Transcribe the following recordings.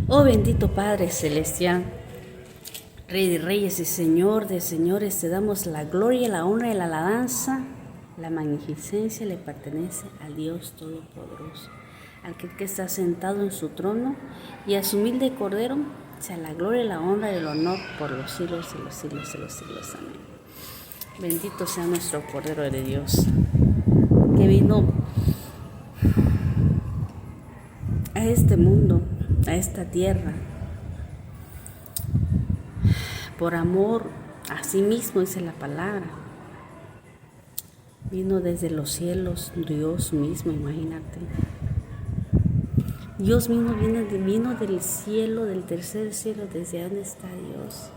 Oh bendito Padre Celestial, Rey de Reyes y Señor de Señores, te damos la gloria, la honra y la alabanza. La magnificencia le pertenece al Dios Todopoderoso, al que está sentado en su trono, y a su humilde Cordero sea la gloria, la honra y el honor por los siglos de los siglos de los siglos. Amén. Bendito sea nuestro Cordero de Dios, que vino a este mundo, a esta tierra, por amor a sí mismo, dice la palabra. Vino desde los cielos, Dios mismo, imagínate. Dios mismo vino del cielo, del tercer cielo. ¿Desde dónde está Dios?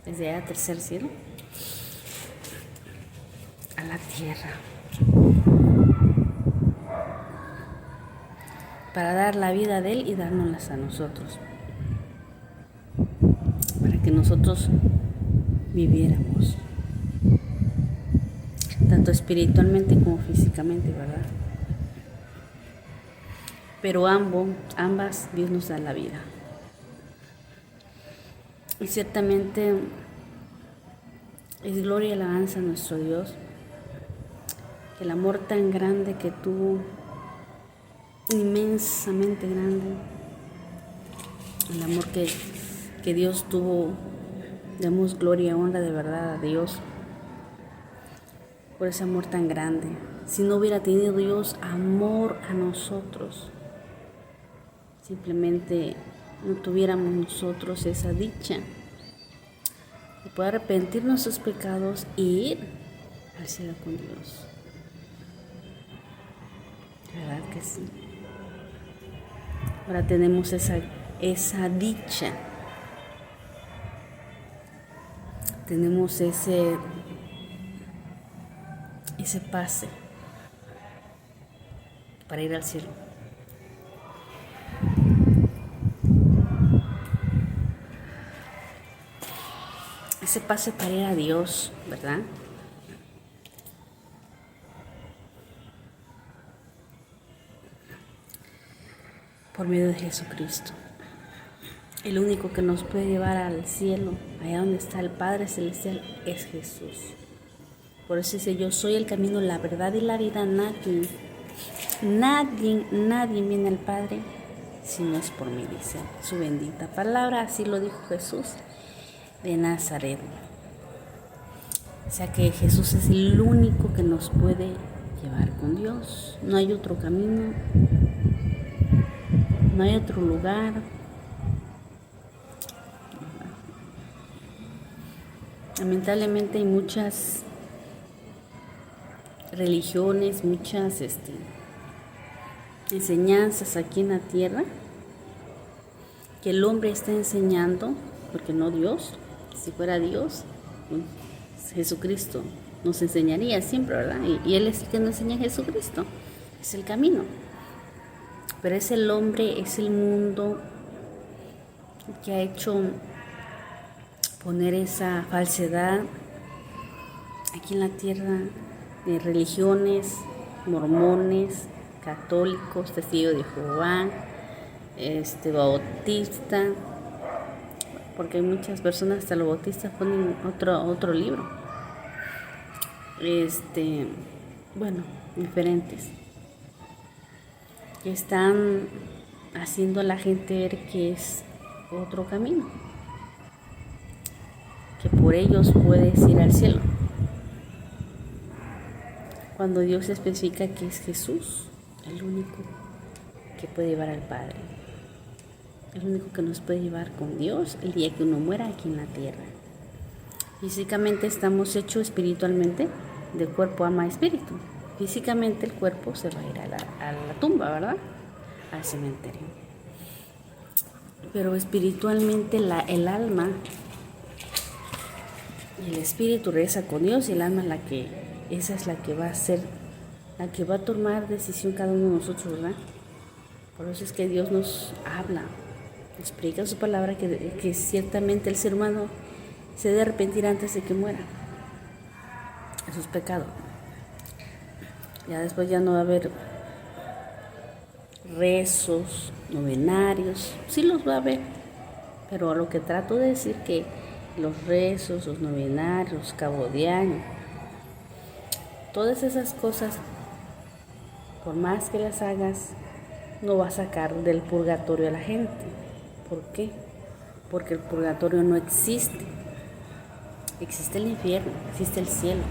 Desde allá, tercer cielo, a la tierra, para dar la vida de Él y dárnoslas a nosotros, para que nosotros viviéramos, tanto espiritualmente como físicamente, ¿verdad? Pero ambas Dios nos da la vida. Y ciertamente es gloria y alabanza a nuestro Dios, que el amor tan grande que tuvo, inmensamente grande, el amor que Dios tuvo, damos gloria y honra de verdad a Dios por ese amor tan grande. Si no hubiera tenido Dios amor a nosotros, simplemente no tuviéramos nosotros esa dicha de poder arrepentir nuestros pecados y ir al cielo con Dios. ¿Verdad que sí? Ahora tenemos esa dicha, tenemos ese pase para ir al cielo. Ese pase para ir a Dios, ¿verdad? Por medio de Jesucristo. El único que nos puede llevar al cielo, allá donde está el Padre Celestial, es Jesús. Por eso dice: yo soy el camino, la verdad y la vida. Nadie viene al Padre si no es por mí, dice su bendita palabra. Así lo dijo Jesús de Nazaret. O sea que Jesús es el único que nos puede llevar con Dios. No hay otro camino, no hay otro lugar. Lamentablemente hay muchas religiones, muchas enseñanzas aquí en la tierra que el hombre está enseñando, porque no Dios. Si fuera Dios, Jesucristo nos enseñaría siempre, ¿verdad? Y Él es el que nos enseña a Jesucristo, es el camino. Pero es el hombre, es el mundo que ha hecho poner esa falsedad aquí en la tierra, de religiones, mormones, católicos, testigos de Jehová, bautista, porque hay muchas personas, hasta los bautistas ponen otro libro, diferentes, que están haciendo a la gente ver que es otro camino, que por ellos puedes ir al cielo, cuando Dios especifica que es Jesús el único que puede llevar al Padre, el único que nos puede llevar con Dios el día que uno muera aquí en la tierra. Físicamente estamos hechos espiritualmente de cuerpo, alma, espíritu. Físicamente el cuerpo se va a ir a la tumba, ¿verdad? Al cementerio. Pero espiritualmente el alma y el espíritu regresa con Dios, y el alma esa es la que va a ser, la que va a tomar decisión cada uno de nosotros, ¿verdad? Por eso es que Dios nos habla, explica su palabra, que ciertamente el ser humano se debe arrepentir antes de que muera de sus pecados. Ya después ya no va a haber rezos, novenarios, sí los va a ver, pero a lo que trato de decir que los rezos, los novenarios, cabo de año, todas esas cosas, por más que las hagas, no va a sacar del purgatorio a la gente. ¿Por qué? Porque el purgatorio no existe. Existe el infierno, existe el cielo,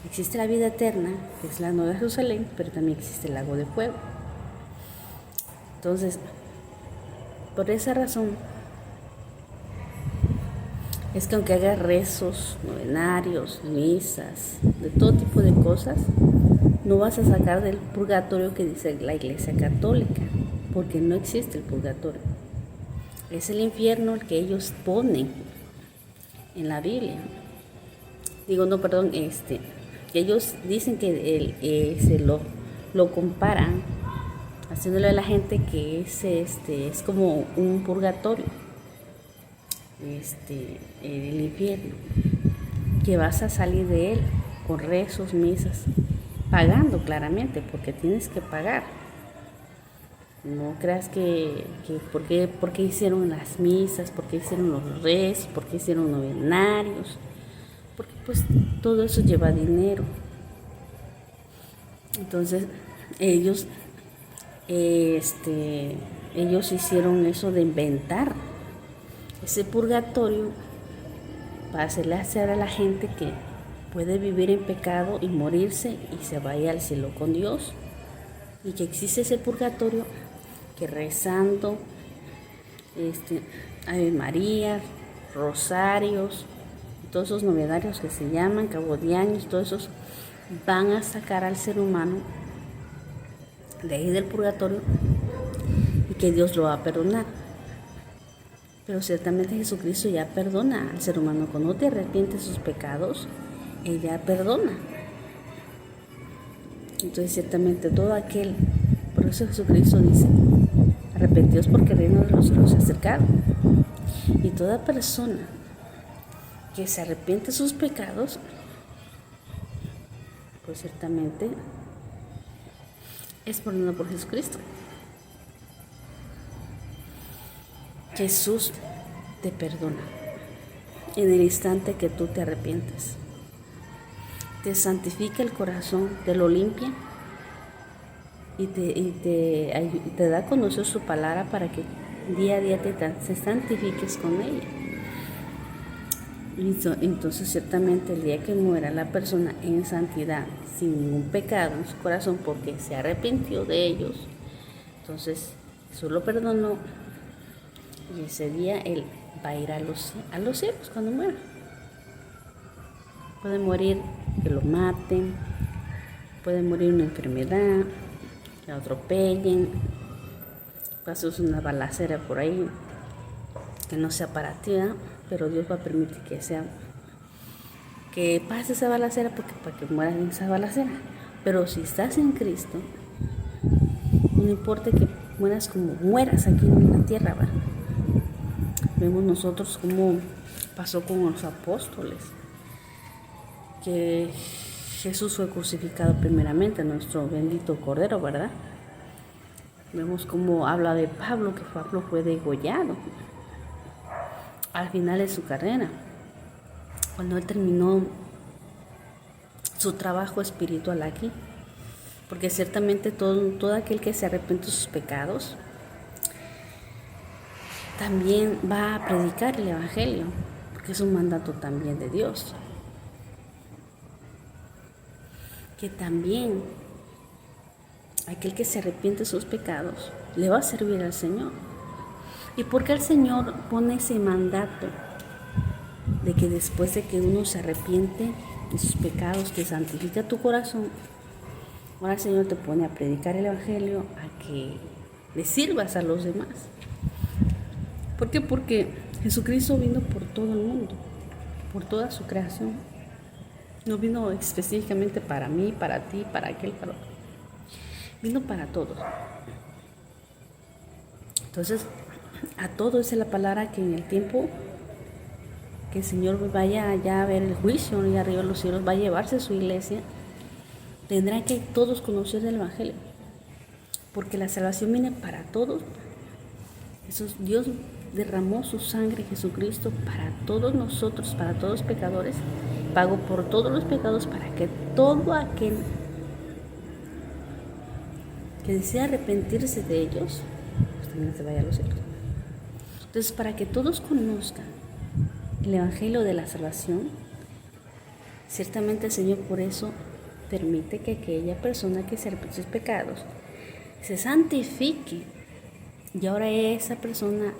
existe la vida eterna, que es la Nueva Jerusalén, pero también existe el lago de fuego. Entonces, por esa razón, es que aunque hagas rezos, novenarios, misas, de todo tipo de cosas, no vas a sacar del purgatorio que dice la Iglesia Católica, porque no existe el purgatorio. Es el infierno el que ellos ponen en la Biblia. Ellos dicen que se lo comparan, haciéndole a la gente que es como un purgatorio, el infierno, que vas a salir de él con rezos, misas, pagando claramente, porque tienes que pagar. No creas que porque hicieron las misas, porque hicieron los rezos, porque hicieron novenarios, porque pues todo eso lleva dinero. Entonces ellos hicieron eso de inventar ese purgatorio para hacerle hacer a la gente que puede vivir en pecado y morirse y se vaya al cielo con Dios, y que existe ese purgatorio que rezando Ave María, rosarios, todos esos novedarios que se llaman cabo de años, todos esos van a sacar al ser humano de ahí del purgatorio y que Dios lo va a perdonar. Pero ciertamente Jesucristo ya perdona al ser humano. Cuando te arrepientes de sus pecados, Él ya perdona. Entonces ciertamente todo aquel, por eso Jesucristo dice, arrepentidos porque el reino de los cielos se ha acercado. Y toda persona que se arrepiente de sus pecados, pues ciertamente es perdonado por Jesucristo. Jesús te perdona en el instante que tú te arrepientes. Te santifica el corazón, te lo limpia y te da a conocer su palabra para que día a día te santifiques con ella. Entonces ciertamente el día que muera la persona en santidad, sin ningún pecado en su corazón, porque se arrepintió de ellos, entonces Jesús lo perdonó, y ese día él va a ir a los cielos cuando muera. Puede morir que lo maten, puede morir una enfermedad, que lo atropellen, pasó una balacera por ahí, que no sea para ti, ¿no? Pero Dios va a permitir que pase esa balacera para que mueras en esa balacera. Pero si estás en Cristo, no importa que mueras como mueras aquí en la tierra, ¿verdad? Vemos nosotros cómo pasó con los apóstoles, que Jesús fue crucificado primeramente, nuestro bendito Cordero, ¿verdad? Vemos cómo habla de Pablo, que Pablo fue degollado al final de su carrera, cuando él terminó su trabajo espiritual aquí, porque ciertamente todo aquel que se arrepiente de sus pecados también va a predicar el Evangelio, porque es un mandato también de Dios, que también aquel que se arrepiente de sus pecados le va a servir al Señor. ¿Y por qué el Señor pone ese mandato de que después de que uno se arrepiente de sus pecados, que santifica tu corazón, ahora el Señor te pone a predicar el Evangelio, a que le sirvas a los demás? ¿Por qué? Porque Jesucristo vino por todo el mundo, por toda su creación. No vino específicamente para mí, para ti, para aquel, para otro. Vino para todos. Entonces, a todos es la palabra que en el tiempo que el Señor vaya allá a ver el juicio, allá arriba de los cielos, va a llevarse a su iglesia, tendrán que todos conocer el Evangelio. porque la salvación viene para todos. Dios derramó su sangre, Jesucristo, para todos nosotros, para todos los pecadores, pagó por todos los pecados para que todo aquel que desea arrepentirse de ellos, pues también se vaya a los cielos. Entonces, para que todos conozcan el Evangelio de la salvación, ciertamente el Señor por eso permite que aquella persona que se arrepiente de sus pecados se santifique, y ahora esa persona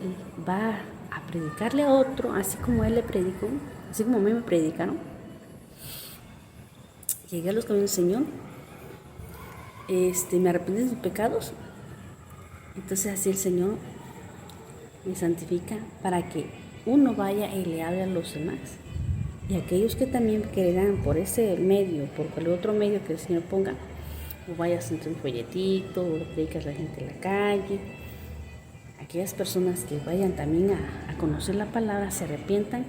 va a predicarle a otro, así como él le predicó, así como a mí me predicaron. Llegué a los caminos del Señor, me arrepentí de sus pecados, entonces así el Señor me santifica para que uno vaya y le hable a los demás. Y aquellos que también creerán por ese medio, por cualquier otro medio que el Señor ponga, o vayas entre un folletito, o predicas a la gente en la calle, aquellas personas que vayan también a conocer la palabra, se arrepientan,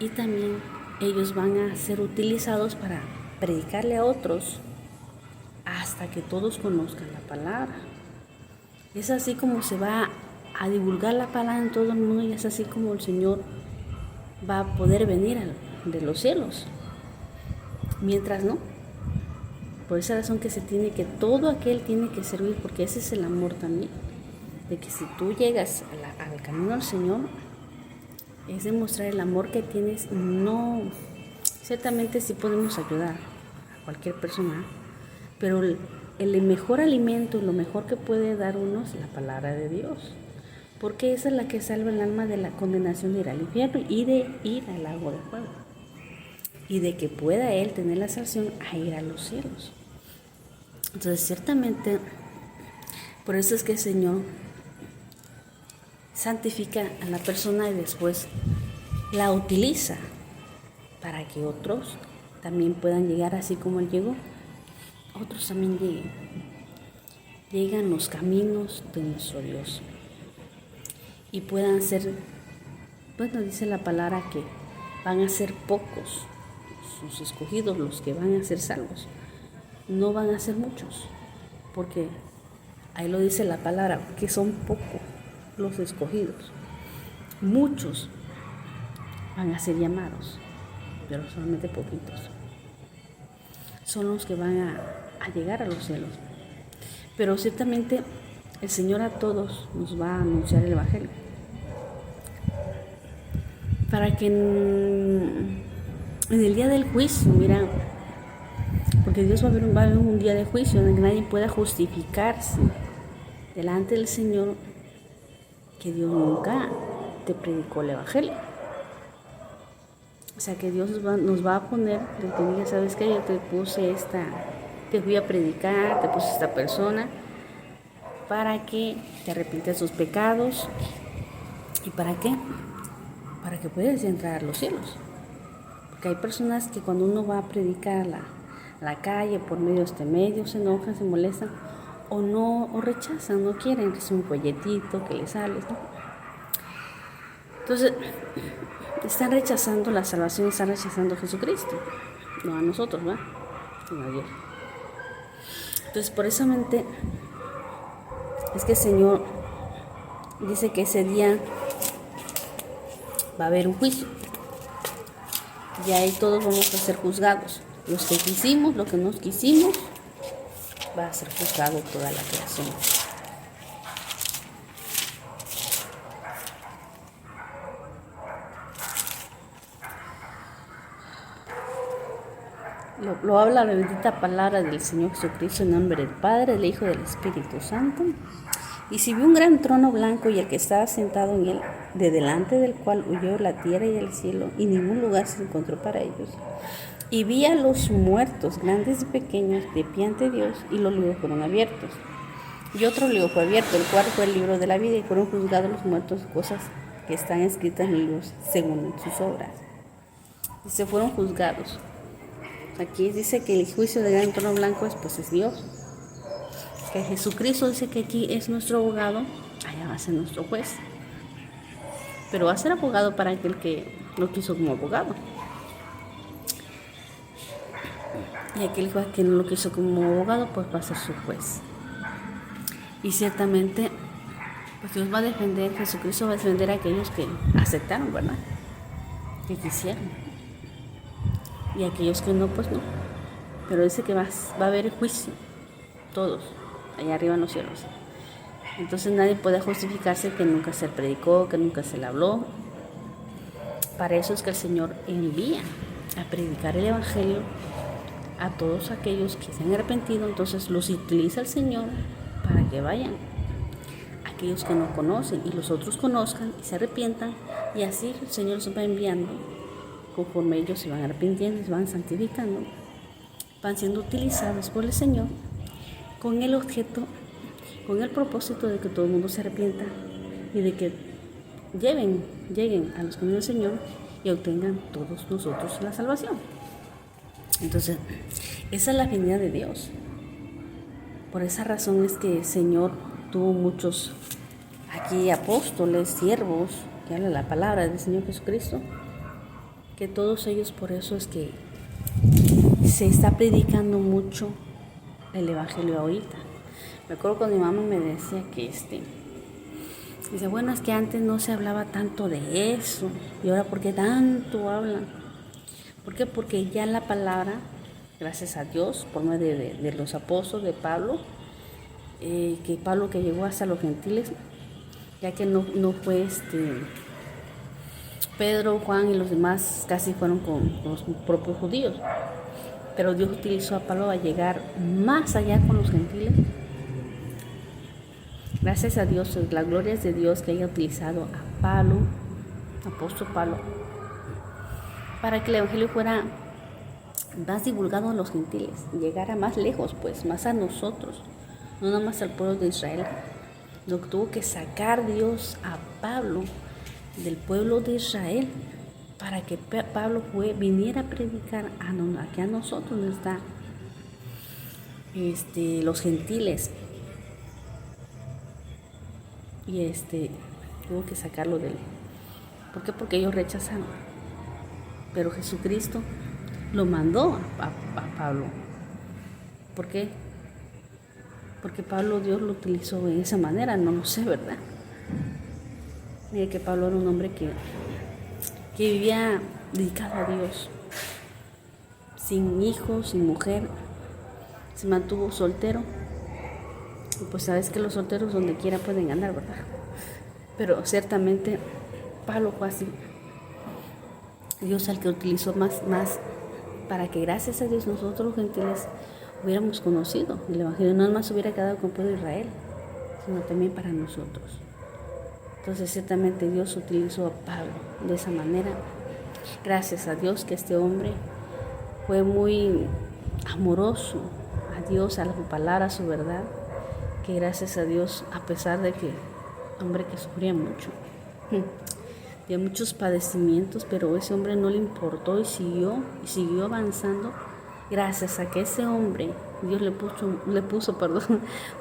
y también ellos van a ser utilizados para predicarle a otros hasta que todos conozcan la palabra. Es así como se va a divulgar la palabra en todo el mundo, y es así como el Señor va a poder venir de los cielos. Mientras no, por esa razón que todo aquel tiene que servir, porque ese es el amor también, de que si tú llegas al camino del Señor, es demostrar el amor que tienes. No, ciertamente sí podemos ayudar a cualquier persona, pero el mejor alimento y lo mejor que puede dar uno es la palabra de Dios, porque esa es la que salva el alma de la condenación de ir al infierno y de ir al lago de fuego, y de que pueda él tener la salvación a ir a los cielos. Entonces, ciertamente, por eso es que el Señor santifica a la persona y después la utiliza para que otros también puedan llegar así como Él llegó. Otros también llegan los caminos de nuestro Dios y puedan ser, bueno, dice la palabra que van a ser pocos sus escogidos, los que van a ser salvos. No van a ser muchos, porque ahí lo dice la palabra, que son pocos los escogidos. Muchos van a ser llamados, pero solamente poquitos son los que van a llegar a los cielos. Pero ciertamente el Señor a todos nos va a anunciar el Evangelio, para que en el día del juicio, mira, porque Dios va a haber un día de juicio en el que nadie pueda justificarse delante del Señor que Dios nunca te predicó el Evangelio. O sea, que Dios nos va a poner, de que diga, ¿sabes qué? Yo te fui a predicar, te puse esta persona para que te arrepientas de sus pecados. ¿Y para qué? Para que puedas entrar a los cielos. Porque hay personas que cuando uno va a predicar a la calle, por medio de este medio, se enojan, se molestan, o rechazan, no quieren, que es un folletito que les sale, ¿no? Entonces, están rechazando la salvación, están rechazando a Jesucristo, no a nosotros, ¿verdad? Sino a Dios. Entonces, por esa mente es que el Señor dice que ese día va a haber un juicio, y ahí todos vamos a ser juzgados. Los que quisimos, lo que no quisimos, va a ser juzgado toda la creación. Lo habla la bendita palabra del Señor Jesucristo en nombre del Padre, del Hijo y del Espíritu Santo. Y si vio un gran trono blanco y el que estaba sentado en él, de delante del cual huyó la tierra y el cielo, y ningún lugar se encontró para ellos. Y vi a los muertos, grandes y pequeños, de pie ante Dios, y los libros fueron abiertos. Y otro libro fue abierto, el cual fue el libro de la vida, y fueron juzgados los muertos cosas que están escritas en libros según sus obras. Y se fueron juzgados. Aquí dice que el juicio del gran trono blanco es Dios. Que Jesucristo dice que aquí es nuestro abogado, allá va a ser nuestro juez. Pero va a ser abogado para aquel que lo quiso como abogado. Y aquel que no lo quiso como abogado, pues va a ser su juez. Y ciertamente, pues Dios va a defender, Jesucristo va a defender a aquellos que aceptaron, ¿verdad? Que quisieron. Y aquellos que no, pues no. Pero dice que va a haber juicio, todos, allá arriba en los cielos. Entonces nadie puede justificarse que nunca se predicó, que nunca se le habló. Para eso es que el Señor envía a predicar el Evangelio a todos aquellos que se han arrepentido. Entonces los utiliza el Señor para que vayan. Aquellos que no conocen y los otros conozcan y se arrepientan. Y así el Señor los va enviando conforme ellos se van arrepintiendo, se van santificando, van siendo utilizados por el Señor con el objeto, con el propósito de que todo el mundo se arrepienta y de que lleguen a los caminos del Señor y obtengan todos nosotros la salvación. Entonces, esa es la venida de Dios. Por esa razón es que el Señor tuvo muchos aquí apóstoles, siervos, que hablan la palabra del Señor Jesucristo, que todos ellos, por eso es que se está predicando mucho el Evangelio ahorita. Me acuerdo cuando mi mamá me decía que dice, bueno, es que antes no se hablaba tanto de eso, y ahora ¿por qué tanto hablan? ¿Por qué? Porque ya la palabra, gracias a Dios, por medio de los apóstoles, de Pablo, que Pablo que llegó hasta los gentiles, ya que no fue Pedro, Juan y los demás casi fueron con los propios judíos, pero Dios utilizó a Pablo a llegar más allá con los gentiles. Gracias a Dios, la gloria es de Dios que haya utilizado a Pablo, apóstol Pablo, para que el Evangelio fuera más divulgado a los gentiles, llegara más lejos, pues, más a nosotros, no nada más al pueblo de Israel. Lo que tuvo que sacar Dios a Pablo del pueblo de Israel para que Pablo viniera a predicar aquí a nosotros, donde está los gentiles. Y tuvo que sacarlo de él. ¿Por qué? Porque ellos rechazaron. Pero Jesucristo lo mandó a Pablo. ¿Por qué? Porque Pablo Dios lo utilizó de esa manera, no lo sé, ¿verdad? Mire que Pablo era un hombre que vivía dedicado a Dios, sin hijos, sin mujer, se mantuvo soltero. Y pues sabes que los solteros donde quiera pueden andar, ¿verdad? Pero ciertamente Pablo fue así. Dios al que utilizó más para que gracias a Dios nosotros los gentiles hubiéramos conocido el Evangelio, no más hubiera quedado con el pueblo de Israel, sino también para nosotros. Entonces ciertamente Dios utilizó a Pablo de esa manera. Gracias a Dios que este hombre fue muy amoroso a Dios, a su palabra, a su verdad, que gracias a Dios, a pesar de que, hombre, que sufría mucho, tenía muchos padecimientos, pero ese hombre no le importó y siguió avanzando. Gracias a que ese hombre, Dios le puso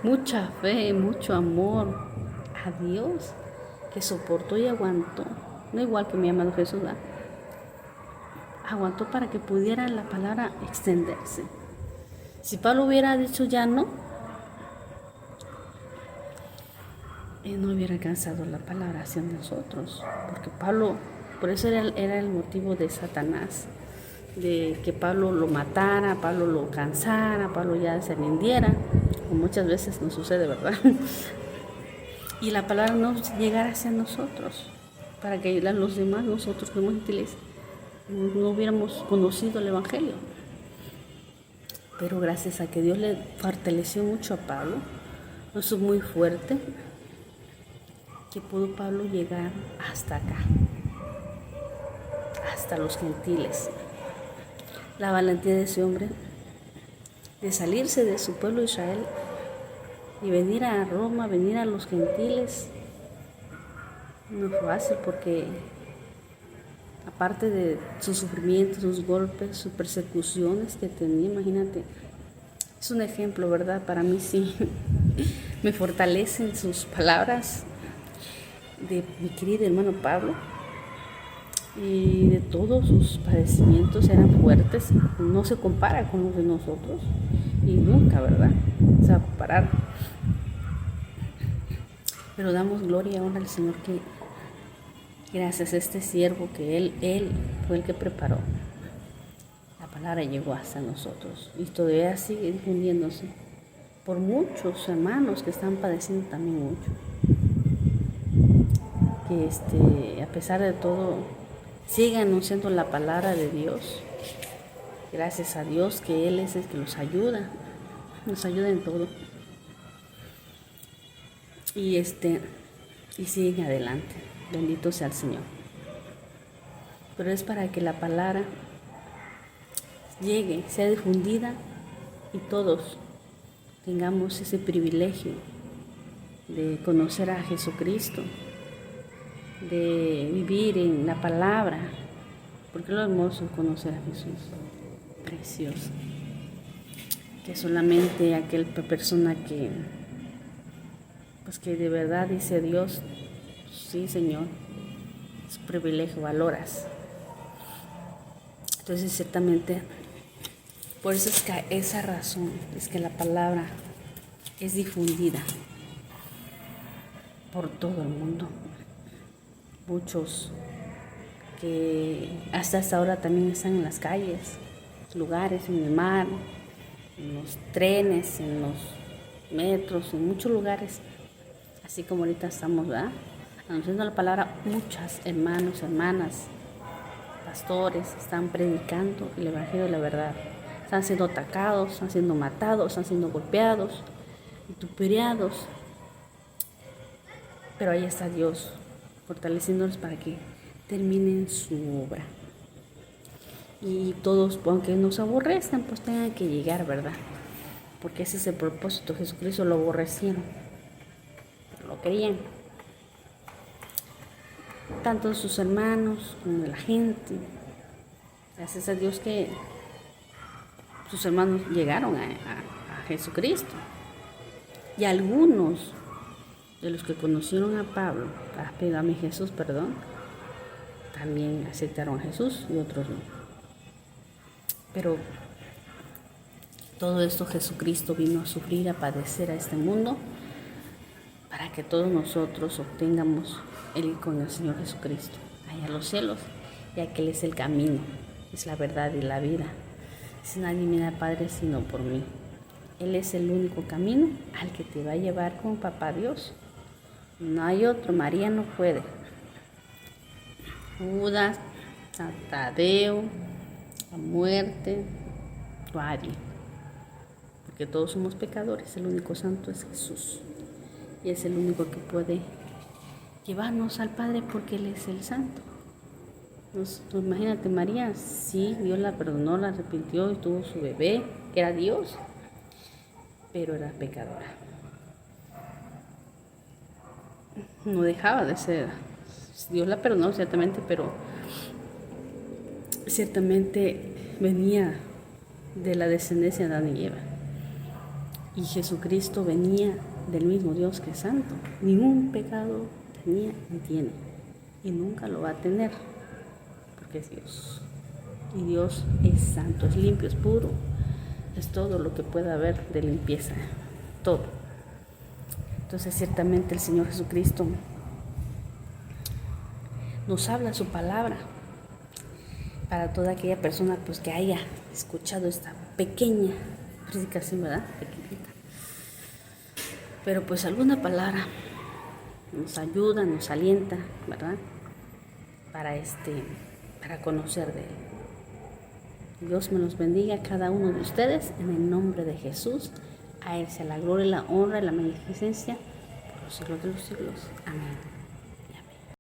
mucha fe, mucho amor a Dios, que soportó y aguantó, no igual que mi amado Jesús, ¿verdad? Aguantó para que pudiera la palabra extenderse. Si Pablo hubiera dicho ya no, él no hubiera alcanzado la palabra hacia nosotros, porque Pablo, por eso era el motivo de Satanás, de que Pablo lo matara, Pablo lo cansara, Pablo ya se rindiera, como muchas veces nos sucede, ¿verdad? Y la palabra no llegara hacia nosotros, para que los demás, nosotros como gentiles, no hubiéramos conocido el Evangelio. Pero gracias a que Dios le fortaleció mucho a Pablo, lo hizo muy fuerte, que pudo Pablo llegar hasta acá, hasta los gentiles. La valentía de ese hombre de salirse de su pueblo Israel y venir a Roma, venir a los gentiles, no fue fácil, porque aparte de sus sufrimientos, sus golpes, sus persecuciones que tenía, imagínate, es un ejemplo, ¿verdad? Para mí sí, me fortalecen sus palabras de mi querido hermano Pablo, y de todos sus padecimientos eran fuertes, no se compara con los de nosotros, y nunca, ¿verdad? Se va a comparar. Pero damos gloria ahora al Señor que gracias a este siervo que Él fue el que preparó, la palabra llegó hasta nosotros y todavía sigue difundiéndose por muchos hermanos que están padeciendo también mucho. Que a pesar de todo sigue anunciando la palabra de Dios. Gracias a Dios que Él es el que nos ayuda en todo. Y siguen adelante. Bendito sea el Señor. Pero es para que la palabra llegue, sea difundida y todos tengamos ese privilegio de conocer a Jesucristo, de vivir en la palabra, porque lo hermoso es conocer a Jesús, precioso, que solamente aquella persona que de verdad dice Dios, sí Señor, es un privilegio, valoras. Entonces ciertamente, por eso es que esa razón es que la palabra es difundida por todo el mundo. Muchos que hasta ahora también están en las calles, lugares, en el mar, en los trenes, en los metros, en muchos lugares, así como ahorita estamos, ¿verdad?, anunciando la palabra. Muchas hermanos, hermanas, pastores están predicando el evangelio de la verdad. Están siendo atacados, están siendo matados, están siendo golpeados, vituperados, pero ahí está Dios fortaleciéndolos para que terminen su obra. Y todos, aunque nos aborrezcan, pues tengan que llegar, ¿verdad? Porque ese es el propósito. Jesucristo lo aborrecieron, pero lo querían. Tanto sus hermanos como la gente. Gracias a Dios que sus hermanos llegaron a Jesucristo. Y algunos de los que conocieron a Pablo, a mi Jesús, también aceptaron a Jesús y otros no. Pero todo esto Jesucristo vino a sufrir, a padecer a este mundo, para que todos nosotros obtengamos el ir con el Señor Jesucristo, allá a los cielos, ya que Él es el camino, es la verdad y la vida. Si nadie mira al Padre sino por mí. Él es el único camino al que te va a llevar con Papá Dios. No hay otro. María no puede. Judas, Tadeo, la muerte, nadie. Porque todos somos pecadores. El único santo es Jesús. Y es el único que puede llevarnos al Padre porque Él es el santo. Imagínate, María, sí, Dios la perdonó, la arrepintió y tuvo su bebé, que era Dios, pero era pecadora. No dejaba de ser. Dios la perdonó, ciertamente, pero ciertamente venía de la descendencia de Adán y Eva. Y Jesucristo venía del mismo Dios que es santo. Ningún pecado tenía ni tiene, y nunca lo va a tener, porque es Dios. Y Dios es santo, es limpio, es puro, es todo lo que pueda haber de limpieza, todo. Entonces ciertamente el Señor Jesucristo nos habla su palabra para toda aquella persona pues que haya escuchado esta pequeña predicación, ¿verdad? Pequeñita. Pero pues alguna palabra nos ayuda, nos alienta, ¿verdad? Para conocer de Él. Dios me los bendiga a cada uno de ustedes en el nombre de Jesús. A Él sea la gloria, la honra y la magnificencia por los siglos de los siglos. Amén.